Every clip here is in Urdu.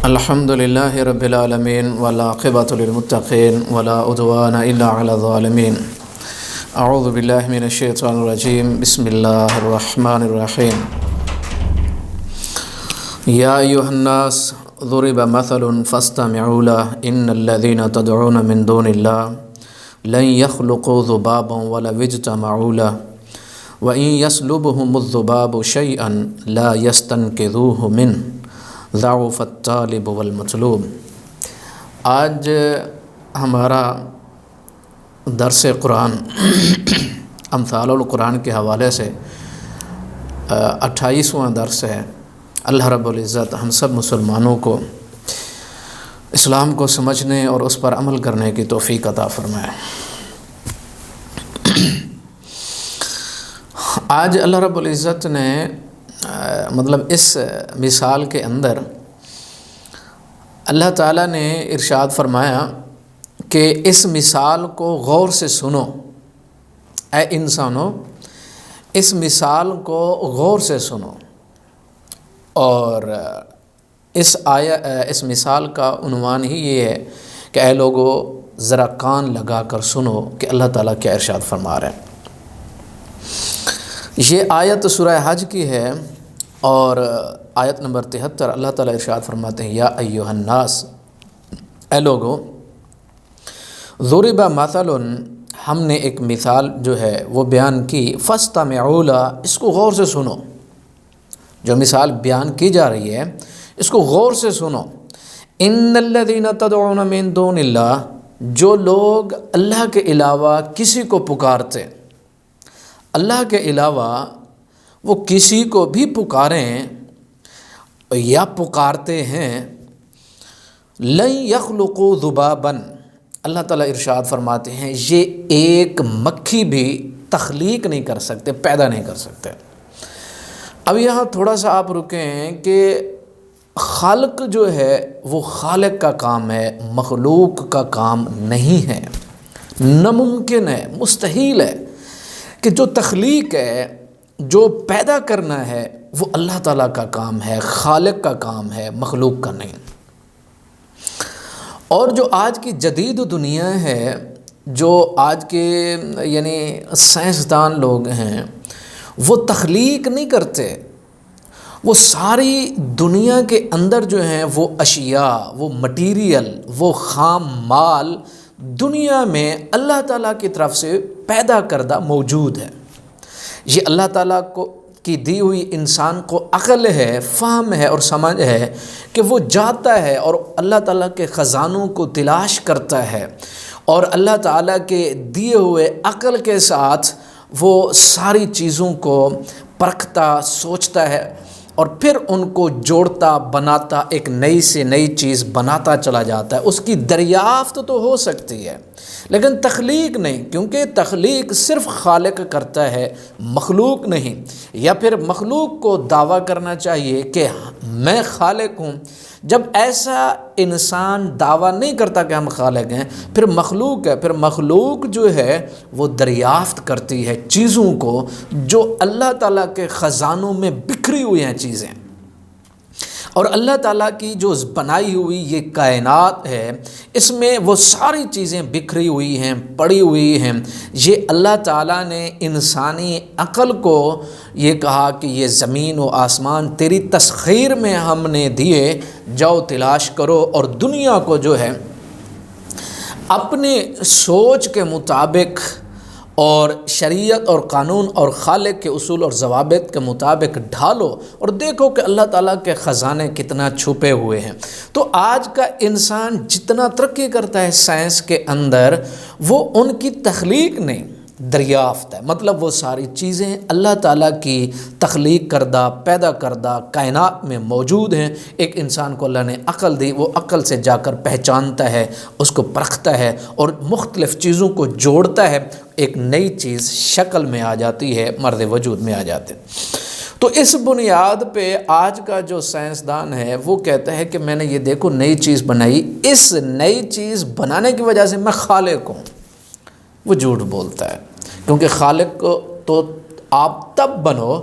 الحمد لله رب العالمين والعاقبة للمتقين ولا عدوان إلا على الظالمين. أعوذ بالله من الشيطان الرجيم. بسم الله الرحمن الرحيم. يا أيها الناس ضرب مثل فاستمعوا له إن الذين تدعون من دون الله لن يخلقوا ذبابا ولو اجتمعوا له وإن يسلبهم الذباب شيئا لا يستنقذوه منه ضعف الطالب والمطلوب. آج ہمارا درس قرآن امثال القرآن کے حوالے سے 28واں درس ہے. اللہ رب العزت ہم سب مسلمانوں کو اسلام کو سمجھنے اور اس پر عمل کرنے کی توفیق عطا فرمائے. آج اللہ رب العزت نے اس مثال کے اندر اللہ تعالیٰ نے ارشاد فرمایا کہ اس مثال کو غور سے سنو. اے انسانو، اس مثال کو غور سے سنو. اور اس مثال کا عنوان ہی یہ ہے کہ اے لوگو ذرا کان لگا کر سنو کہ اللہ تعالیٰ کیا ارشاد فرما رہے ہیں. یہ آیت سورہ حج کی ہے اور آیت نمبر 73 اللہ تعالیٰ ارشاد فرماتے ہیں یا ایھا الناس، اے لوگو، ضرب مثل، ہم نے ایک مثال جو ہے وہ بیان کی، فاستمعوا لہ، اس کو غور سے سنو. جو مثال بیان کی جا رہی ہے اس کو غور سے سنو. ان الذین تدعون من دون اللہ، جو لوگ اللہ کے علاوہ کسی کو پکارتے، اللہ کے علاوہ وہ کسی کو بھی پکاریں یا پکارتے ہیں، لن یخلقوا ذبابا، اللہ تعالیٰ ارشاد فرماتے ہیں یہ ایک مکھی بھی تخلیق نہیں کر سکتے، پیدا نہیں کر سکتے. اب یہاں تھوڑا سا آپ رکیں کہ خالق جو ہے وہ خالق کا کام ہے، مخلوق کا کام نہیں ہے. ناممکن ہے، مستحیل ہے کہ جو تخلیق ہے، جو پیدا کرنا ہے، وہ اللہ تعالیٰ کا کام ہے، خالق کا کام ہے، مخلوق کا نہیں. اور جو آج کی جدید دنیا ہے، جو آج کے سائنسدان لوگ ہیں، وہ تخلیق نہیں کرتے. وہ ساری دنیا کے اندر جو ہیں وہ اشیاء، وہ مٹیریل، وہ خام مال دنیا میں اللہ تعالیٰ کی طرف سے پیدا کردہ موجود ہے. یہ اللہ تعالیٰ کی دی ہوئی انسان کو عقل ہے، فہم ہے اور سمجھ ہے کہ وہ جاتا ہے اور اللہ تعالیٰ کے خزانوں کو تلاش کرتا ہے، اور اللہ تعالیٰ کے دیے ہوئے عقل کے ساتھ وہ ساری چیزوں کو پرکھتا، سوچتا ہے اور پھر ان کو جوڑتا، بناتا، ایک نئی سے نئی چیز بناتا چلا جاتا ہے. اس کی دریافت تو ہو سکتی ہے لیکن تخلیق نہیں، کیونکہ تخلیق صرف خالق کرتا ہے، مخلوق نہیں. یا پھر مخلوق کو دعویٰ کرنا چاہیے کہ میں خالق ہوں. جب ایسا انسان دعویٰ نہیں کرتا کہ ہم خالق ہیں، پھر مخلوق ہے. پھر مخلوق جو ہے وہ دریافت کرتی ہے چیزوں کو جو اللہ تعالیٰ کے خزانوں میں بکھری ہوئی ہیں چیزیں. اور اللہ تعالیٰ کی جو بنائی ہوئی یہ کائنات ہے، اس میں وہ ساری چیزیں بکھری ہوئی ہیں، پڑی ہوئی ہیں. یہ اللہ تعالیٰ نے انسانی عقل کو یہ کہا کہ یہ زمین و آسمان تیری تسخیر میں ہم نے دیے، جاؤ تلاش کرو اور دنیا کو جو ہے اپنے سوچ کے مطابق اور شریعت اور قانون اور خالق کے اصول اور ضوابط کے مطابق ڈھالو اور دیکھو کہ اللہ تعالیٰ کے خزانے کتنا چھپے ہوئے ہیں. تو آج کا انسان جتنا ترقی کرتا ہے سائنس کے اندر، وہ ان کی تخلیق نہیں، دریافت ہے. مطلب وہ ساری چیزیں اللہ تعالیٰ کی تخلیق کردہ، پیدا کردہ کائنات میں موجود ہیں. ایک انسان کو اللہ نے عقل دی، وہ عقل سے جا کر پہچانتا ہے، اس کو پرکھتا ہے اور مختلف چیزوں کو جوڑتا ہے، ایک نئی چیز شکل میں آ جاتی ہے، مرد وجود میں آ جاتے ہیں. تو اس بنیاد پہ آج کا جو سائنسدان ہے وہ کہتا ہے کہ میں نے یہ دیکھو نئی چیز بنائی، اس نئی چیز بنانے کی وجہ سے میں خالق ہوں. وہ جھوٹ بولتا ہے، کیونکہ خالق تو آپ تب بنو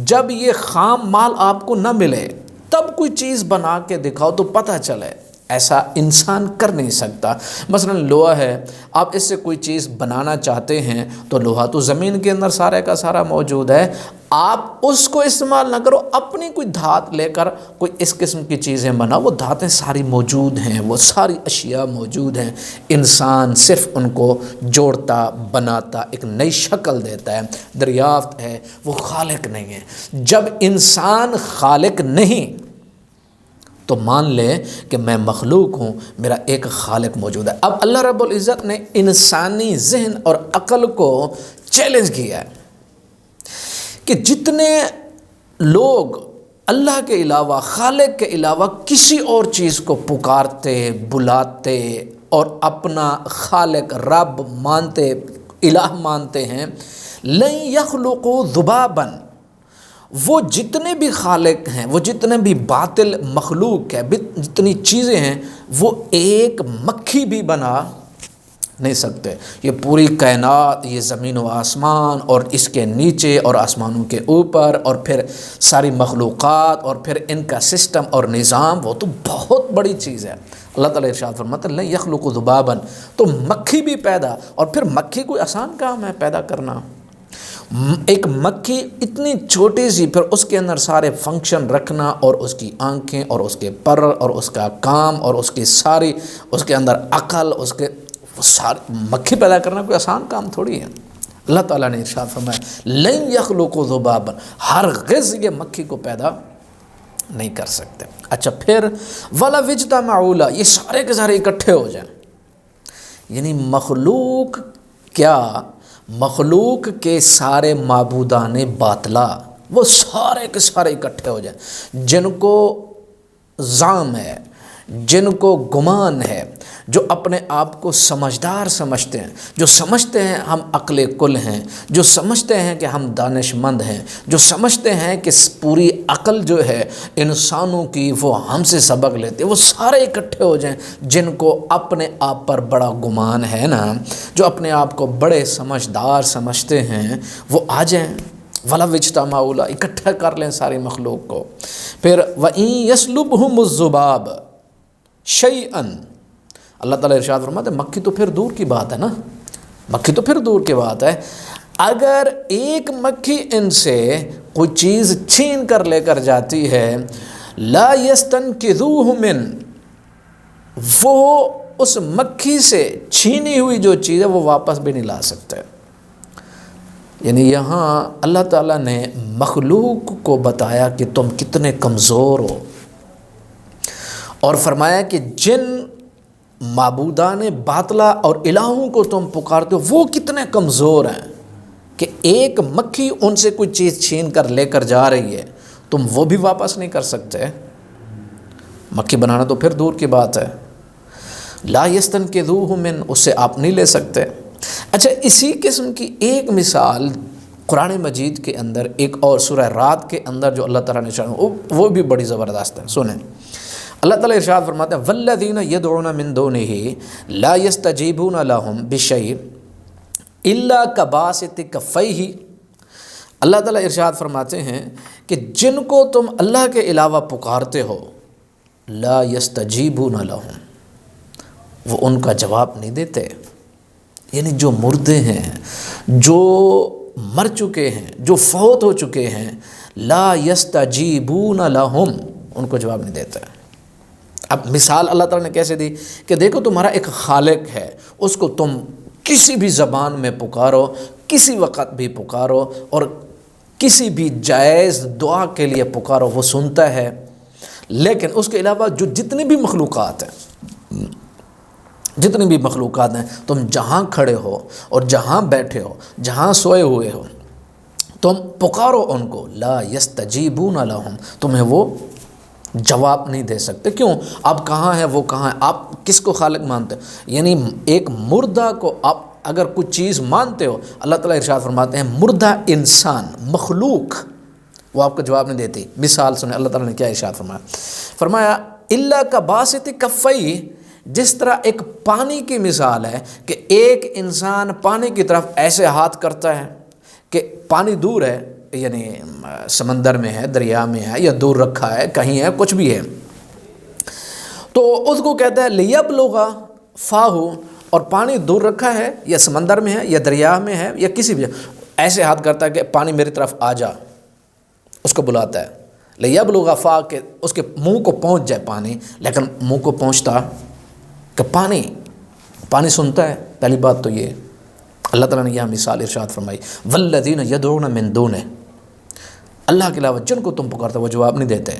جب یہ خام مال آپ کو نہ ملے. تب کوئی چیز بنا کے دکھاؤ تو پتہ چلے، ایسا انسان کر نہیں سکتا۔ مثلا لوہا ہے، آپ اس سے کوئی چیز بنانا چاہتے ہیں تو لوہا تو زمین کے اندر سارے کا سارا موجود ہے، آپ اس کو استعمال نہ کرو، اپنی کوئی دھات لے کر کوئی اس قسم کی چیزیں بناؤ، وہ دھاتیں ساری موجود ہیں، وہ ساری اشیاء موجود ہیں، انسان صرف ان کو جوڑتا بناتا ایک نئی شکل دیتا ہے، دریافت ہے، وہ خالق نہیں ہے۔ جب انسان خالق نہیں تو مان لے کہ میں مخلوق ہوں، میرا ایک خالق موجود ہے۔ اب اللہ رب العزت نے انسانی ذہن اور عقل کو چیلنج کیا ہے کہ جتنے لوگ اللہ کے علاوہ، خالق کے علاوہ کسی اور چیز کو پکارتے، بلاتے اور اپنا خالق، رب مانتے، الہ مانتے ہیں، لن یخلقوا ذبابا، وہ جتنے بھی خالق ہیں، وہ جتنے بھی باطل مخلوق ہے، جتنی چیزیں ہیں، وہ ایک مکھی بھی بنا نہیں سکتے۔ یہ پوری کائنات، یہ زمین و آسمان اور اس کے نیچے اور آسمانوں کے اوپر اور پھر ساری مخلوقات اور پھر ان کا سسٹم اور نظام، وہ تو بہت بڑی چیز ہے۔ اللہ تعالیٰ ارشاد فرماتے ہیں لن یخلقوا ذبابا، تو مکھی بھی پیدا، اور پھر مکھی کوئی آسان کام ہے پیدا کرنا۔ ایک مکھی اتنی چھوٹی سی، پھر اس کے اندر سارے فنکشن رکھنا، اور اس کی آنکھیں اور اس کے پر اور اس کا کام اور اس کی ساری، اس کے اندر عقل، اس کے ساری، مکھی پیدا کرنا کوئی آسان کام تھوڑی ہے۔ اللہ تعالیٰ نے ارشاد فرمایا لن یخلقوا ذبابا، ہرگز یہ مکھی کو پیدا نہیں کر سکتے۔ اچھا پھر وَلَوِ اجْتَمَعُوا لَهُ، یہ سارے کے سارے اکٹھے ہو جائیں، یعنی مخلوق کیا، مخلوق کے سارے معبودان باطلا، وہ سارے کے سارے اکٹھے ہو جائیں، جن کو زعم ہے، جن کو گمان ہے، جو اپنے آپ کو سمجھدار سمجھتے ہیں، جو سمجھتے ہیں ہم عقل کل ہیں، جو سمجھتے ہیں کہ ہم دانش مند ہیں، جو سمجھتے ہیں کہ پوری عقل جو ہے انسانوں کی وہ ہم سے سبق لیتے، وہ سارے اکٹھے ہو جائیں، جن کو اپنے آپ پر بڑا گمان ہے نا، جو اپنے آپ کو بڑے سمجھدار سمجھتے ہیں، وہ آ جائیں۔ وَلَوِ اجْتَمَعُوا لَهُ، اکٹھا کر لیں ساری مخلوق کو۔ پھر وَإِن يَسْلُبْهُمُ الذُّبَابُ شَيْئًا، اللہ تعالیٰ ارشاد فرماتے ہیں مکھی تو پھر دور کی بات ہے نا، مکھی تو پھر دور کی بات ہے، اگر ایک مکھی ان سے کوئی چیز چھین کر لے کر جاتی ہے، لا يستنقذوه من، وہ اس مکھی سے چھینی ہوئی جو چیز ہے وہ واپس بھی نہیں لا سکتے۔ یعنی یہاں اللہ تعالیٰ نے مخلوق کو بتایا کہ تم کتنے کمزور ہو، اور فرمایا کہ جن معبودان باطلا اور الہوں کو تم پکارتے ہو وہ کتنے کمزور ہیں کہ ایک مکھی ان سے کوئی چیز چھین کر لے کر جا رہی ہے، تم وہ بھی واپس نہیں کر سکتے۔ مکھی بنانا تو پھر دور کی بات ہے، لا یستنقذوہ من، اس سے آپ نہیں لے سکتے۔ اچھا اسی قسم کی ایک مثال قرآن مجید کے اندر ایک اور سورہ رات کے اندر جو اللہ تعالیٰ نے وہ بھی بڑی زبردست ہے، سنیں۔ اللہ تعالیٰ ارشاد فرماتے ہیں والذین یدعون من دونہ لا یستجیبون لہم بشیء الا کباسط کفیہ، اللہ تعالیٰ ارشاد فرماتے ہیں کہ جن کو تم اللہ کے علاوہ پکارتے ہو، لا یستجیبون لہم، وہ ان کا جواب نہیں دیتے، یعنی جو مردے ہیں، جو مر چکے ہیں، جو فوت ہو چکے ہیں، لا یستجیبون لہم، ان کو جواب نہیں دیتے۔ اب مثال اللہ تعالیٰ نے کیسے دی کہ دیکھو تمہارا ایک خالق ہے، اس کو تم کسی بھی زبان میں پکارو، کسی وقت بھی پکارو اور کسی بھی جائز دعا کے لیے پکارو، وہ سنتا ہے، لیکن اس کے علاوہ جو جتنی بھی مخلوقات ہیں، جتنی بھی مخلوقات ہیں، تم جہاں کھڑے ہو اور جہاں بیٹھے ہو، جہاں سوئے ہوئے ہو، تم پکارو ان کو، لا یستجیبون لہم، تمہیں وہ جواب نہیں دے سکتے۔ کیوں؟ آپ کہاں ہیں، وہ کہاں ہیں، آپ کس کو خالق مانتے ہیں؟ یعنی ایک مردہ کو آپ اگر کچھ چیز مانتے ہو، اللہ تعالیٰ ارشاد فرماتے ہیں مردہ انسان، مخلوق، وہ آپ کو جواب نہیں دیتی۔ مثال سنیں اللہ تعالیٰ نے کیا ارشاد فرمایا، فرمایا الا کباسط کفیہ، جس طرح ایک پانی کی مثال ہے کہ ایک انسان پانی کی طرف ایسے ہاتھ کرتا ہے کہ پانی دور ہے، یعنی سمندر میں ہے، دریا میں ہے، یا دور رکھا ہے، کہیں ہے، کچھ بھی ہے، تو اس کو کہتا ہے لیبلغ فاہ، اور پانی دور رکھا ہے، یا سمندر میں ہے، یا دریا میں ہے، یا کسی بھی، ایسے ہاتھ کرتا ہے کہ پانی میری طرف آ جا، اس کو بلاتا ہے لیبلغ فاہ، کہ اس کے منہ کو پہنچ جائے پانی، لیکن منہ کو پہنچتا کہ پانی سنتا ہے. پہلی بات تو یہ اللہ تعالیٰ نے یہاں مثال ارشاد فرمائی، والذین یدعون من دونہ، اللہ کے علاوہ جن کو تم پکارتے وہ جواب نہیں دیتے.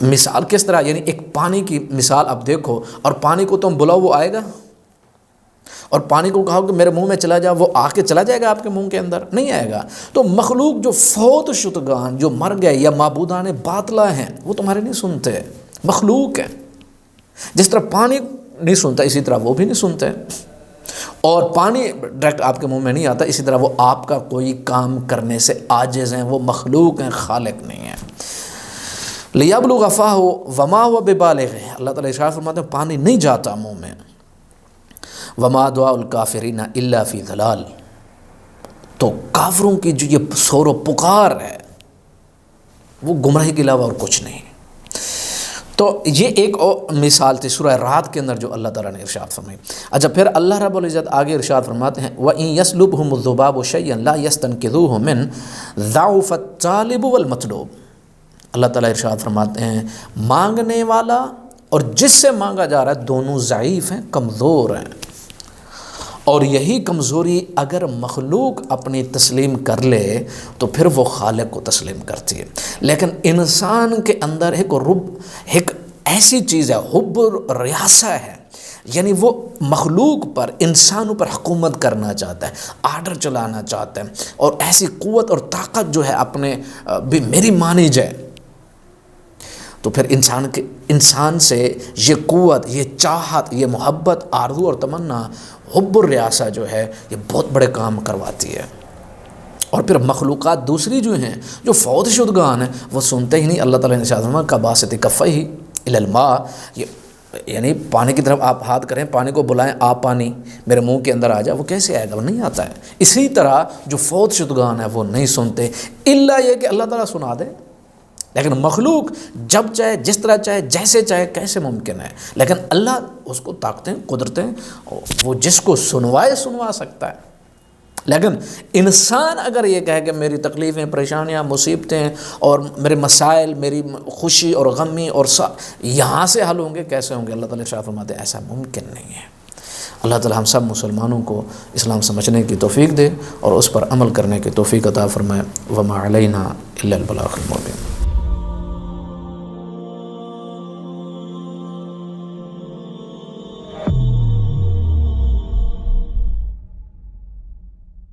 مثال کس طرح، یعنی ایک پانی کی مثال اب دیکھو، اور پانی کو تم بلاؤ وہ آئے گا، اور پانی کو کہو کہ میرے منہ میں چلا جا، وہ آ کے چلا جائے گا آپ کے منہ کے اندر؟ نہیں آئے گا. تو مخلوق جو فوت شدگان، جو مر گئے، یا معبودان باطلہ ہیں، وہ تمہارے نہیں سنتے، مخلوق ہیں. جس طرح پانی نہیں سنتا اسی طرح وہ بھی نہیں سنتے، اور پانی ڈائریکٹ آپ کے منہ میں نہیں آتا، اسی طرح وہ آپ کا کوئی کام کرنے سے عاجز ہیں، وہ مخلوق ہیں، خالق نہیں ہیں. لیبلغ فاہ وما هو ببالغ، اللہ تعالیٰ ارشاد فرماتے ہیں پانی نہیں جاتا منہ میں. وما دعاء الکافرین الا فی ضلال، تو کافروں کی جو یہ شور و پکار ہے وہ گمراہی کے علاوہ اور کچھ نہیں. تو یہ ایک اور مثال تھی سورہ رات کے اندر جو اللہ تعالیٰ نے ارشاد فرمائی. اچھا پھر اللہ رب العزت آگے ارشاد فرماتے ہیں وَإِن يَسْلُبْهُمُ الذُّبَابُ شَيْئًا لَا يَسْتَنْقِذُوهُ مِنْهُ ضَعُفَ الطَّالِبُ وَالْمَطْلُوبُ. اللہ تعالیٰ ارشاد فرماتے ہیں مانگنے والا اور جس سے مانگا جا رہا ہے دونوں ضعیف ہیں، کمزور ہیں. اور یہی کمزوری اگر مخلوق اپنی تسلیم کر لے تو پھر وہ خالق کو تسلیم کرتی ہے. لیکن انسان کے اندر ایک ایسی چیز ہے، حب ریاسہ ہے، یعنی وہ مخلوق پر، انسانوں پر حکومت کرنا چاہتا ہے، آرڈر چلانا چاہتا ہے، اور ایسی قوت اور طاقت جو ہے اپنے بھی میری مانی جائے. تو پھر انسان سے یہ قوت، یہ چاہت، یہ محبت، آرزو اور تمنا، حب الریاسہ جو ہے یہ بہت بڑے کام کرواتی ہے. اور پھر مخلوقات دوسری جو ہیں، جو فوت شدگان ہیں، وہ سنتے ہی نہیں. اللہ تعالیٰ نے ارشاد فرمایا کباسط کفیہ الی الماء، یعنی پانی کی طرف آپ ہاتھ کریں، پانی کو بلائیں، آپ پانی میرے منہ کے اندر آ جائے، وہ کیسے آئے گا؟ وہ نہیں آتا ہے. اسی طرح جو فوت شدگان ہیں وہ نہیں سنتے، الا یہ کہ اللہ تعالیٰ سنا دے. لیکن مخلوق جب چاہے، جس طرح چاہے، جیسے چاہے، کیسے ممکن ہے؟ لیکن اللہ اس کو طاقتیں، قدرتیں، وہ جس کو سنوا سکتا ہے. لیکن انسان اگر یہ کہے کہ میری تکلیفیں، پریشانیاں، مصیبتیں اور میرے مسائل، میری خوشی اور غمی اور یہاں سے حل ہوں گے، کیسے ہوں گے؟ اللہ تعالیٰ ارشاد فرماتے ہیں ایسا ممکن نہیں ہے. اللہ تعالیٰ ہم سب مسلمانوں کو اسلام سمجھنے کی توفیق دے اور اس پر عمل کرنے کی توفیق عطا فرمائے. وما علینا الا البلاغ المبین.